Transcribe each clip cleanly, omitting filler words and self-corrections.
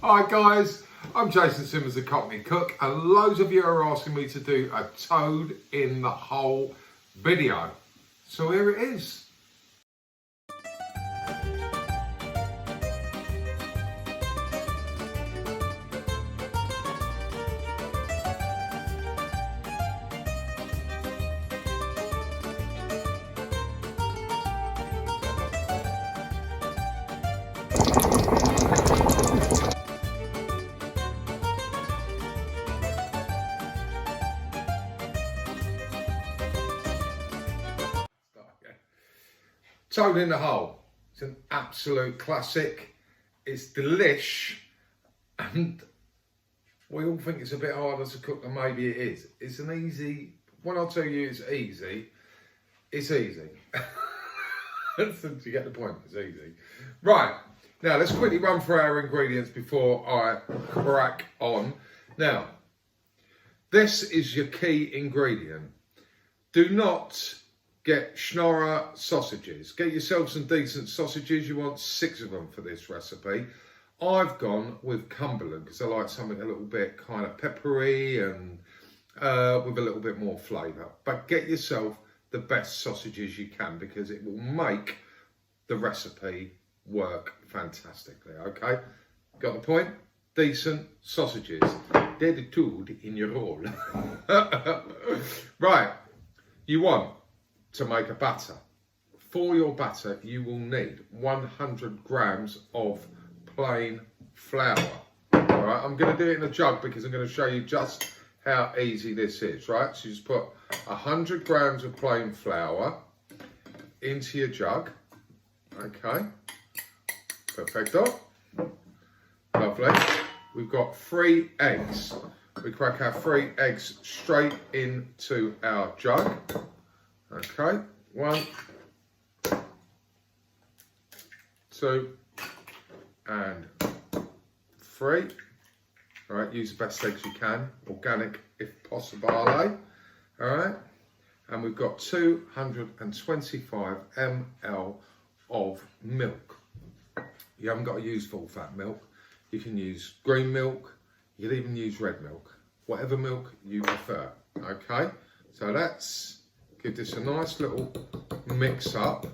Hi guys, I'm Jason Simmons, the Cockney Cook, and loads of you are asking me to do a toad in the hole video. So here it is. Toad in the hole. It's an absolute classic. It's delish, and we all think it's a bit harder to cook than maybe it is. It's an easy, when I tell you it's easy, it's easy. So you get the point, it's easy. Right, now let's quickly run through our ingredients before I crack on. Now, this is your key ingredient. Do not get Schnorrer sausages. Get yourself some decent sausages. You want 6 of them for this recipe. I've gone with Cumberland because I like something a little bit kind of peppery and with a little bit more flavour. But get yourself the best sausages you can because it will make the recipe work fantastically, okay? Got the point? Decent sausages. They're the toad in your hole. Right, you want to make a batter. For your batter, you will need 100 grams of plain flour. All right, I'm going to do it in a jug because I'm going to show you just how easy this is, right? So you just put 100 grams of plain flour into your jug. Okay, perfecto. Lovely. We've got 3 eggs. We crack our 3 eggs straight into our jug. Okay, 1, 2, and 3. All right, use the best eggs you can, organic if possible. All right, and we've got 225 ml of milk. You haven't got to use full fat milk. You can use green milk. You can even use red milk, whatever milk you prefer. Okay, so that's. Give this a nice little mix up.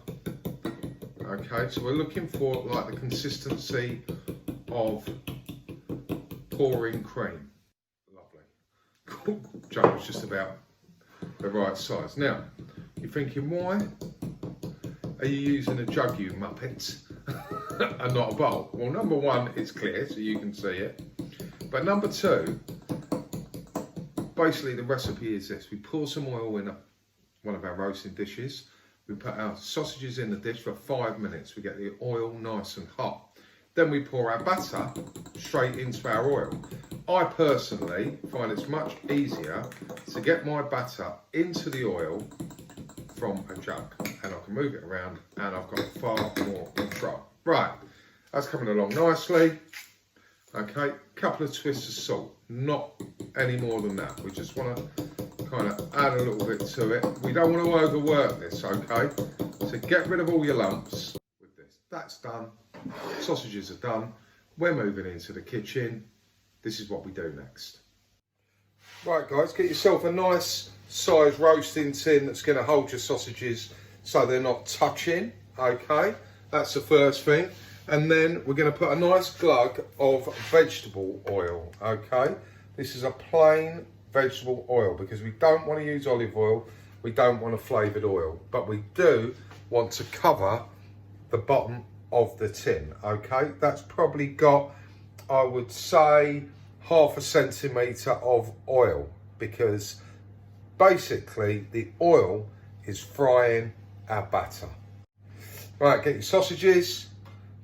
Okay, so we're looking for like the consistency of pouring cream. Lovely. Jug is just about the right size. Now, you're thinking, why are you using a jug, you muppets, and not a bowl? Well, number 1, it's clear, so you can see it. But number 2, basically the recipe is this. We pour some oil in one of our roasting dishes. We put our sausages in the dish for 5 minutes. We get the oil nice and hot. Then we pour our batter straight into our oil. I personally find it's much easier to get my batter into the oil from a jug, and I can move it around and I've got far more control. Right, that's coming along nicely. Okay, couple of twists of salt, not any more than that. We just want to kind of add a little bit to it. We don't want to overwork this, okay? So get rid of all your lumps with this. That's done. Sausages are done. We're moving into the kitchen. This is what we do next. Right guys, get yourself a nice size roasting tin that's going to hold your sausages so they're not touching, okay? That's the first thing. And then we're going to put a nice glug of vegetable oil, okay? This is a plain vegetable oil because we don't want to use olive oil, we don't want a flavoured oil, but we do want to cover the bottom of the tin, okay? That's probably got, I would say, 1/2 centimetre of oil because basically the oil is frying our batter. Right, get your sausages,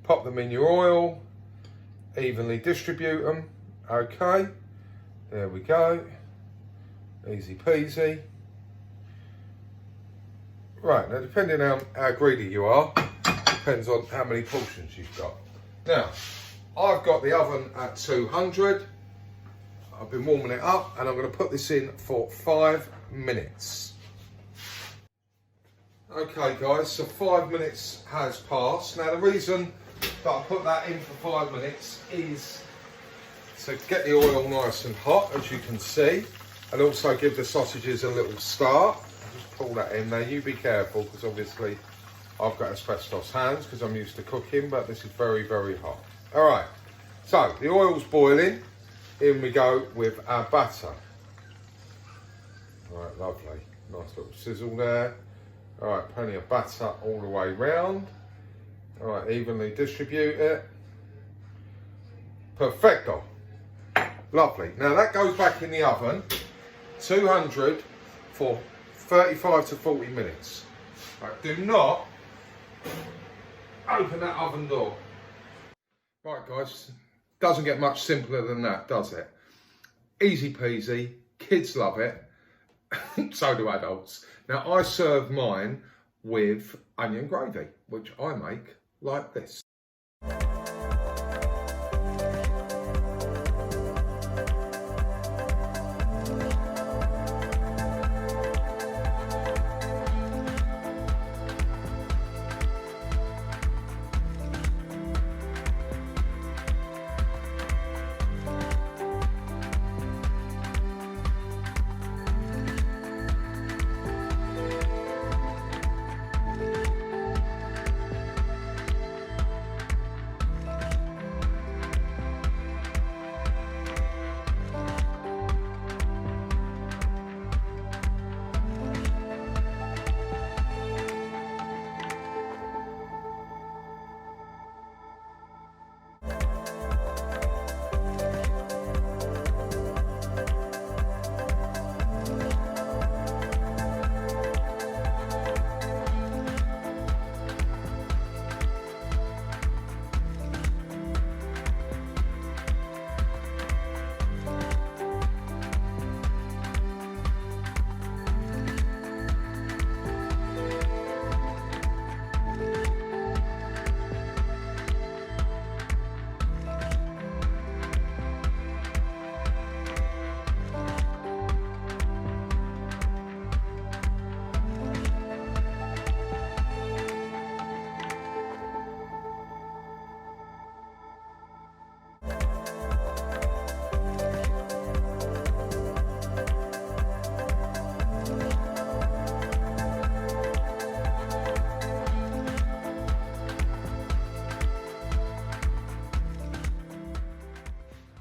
pop them in your oil, evenly distribute them, okay? There we go. Easy peasy. Right, now depending on how greedy you are, depends on how many portions you've got. Now, I've got the oven at 200. I've been warming it up and I'm going to put this in for 5 minutes. Okay guys, so 5 minutes has passed. Now the reason that I put that in for 5 minutes is So get the oil nice and hot, as you can see, and also give the sausages a little start. Just pull that in there. You be careful, because obviously I've got asbestos hands because I'm used to cooking, but this is very, very hot. All right, so the oil's boiling. In we go with our batter. All right, lovely. Nice little sizzle there. All right, plenty of batter all the way round. All right, evenly distribute it. Perfecto. Lovely. Now that goes back in the oven, 200 for 35 to 40 minutes. Right, do not open that oven door. Right guys, doesn't get much simpler than that, does it? Easy peasy, kids love it, so do adults. Now I serve mine with onion gravy, which I make like this.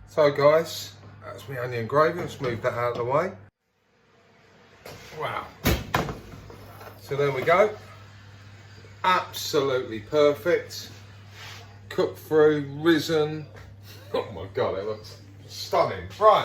So guys, that's my onion gravy. Let's move that out of the way. Wow. So there we go. Absolutely perfect. Cooked through, risen. Oh my God, it looks stunning. Right.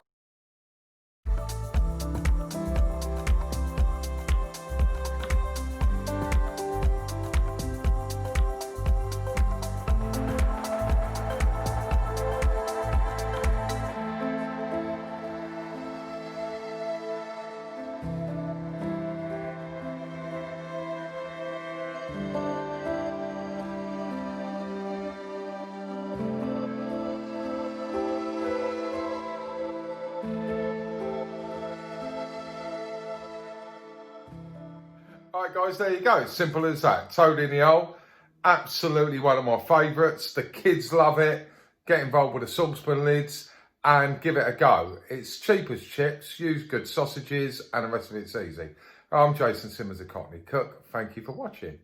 Alright guys, there you go. Simple as that. Toad in the hole. Absolutely one of my favourites. The kids love it. Get involved with the saucepan lids and give it a go. It's cheap as chips. Use good sausages and the rest of it's easy. I'm Jason Simmons, the Cockney Cook. Thank you for watching.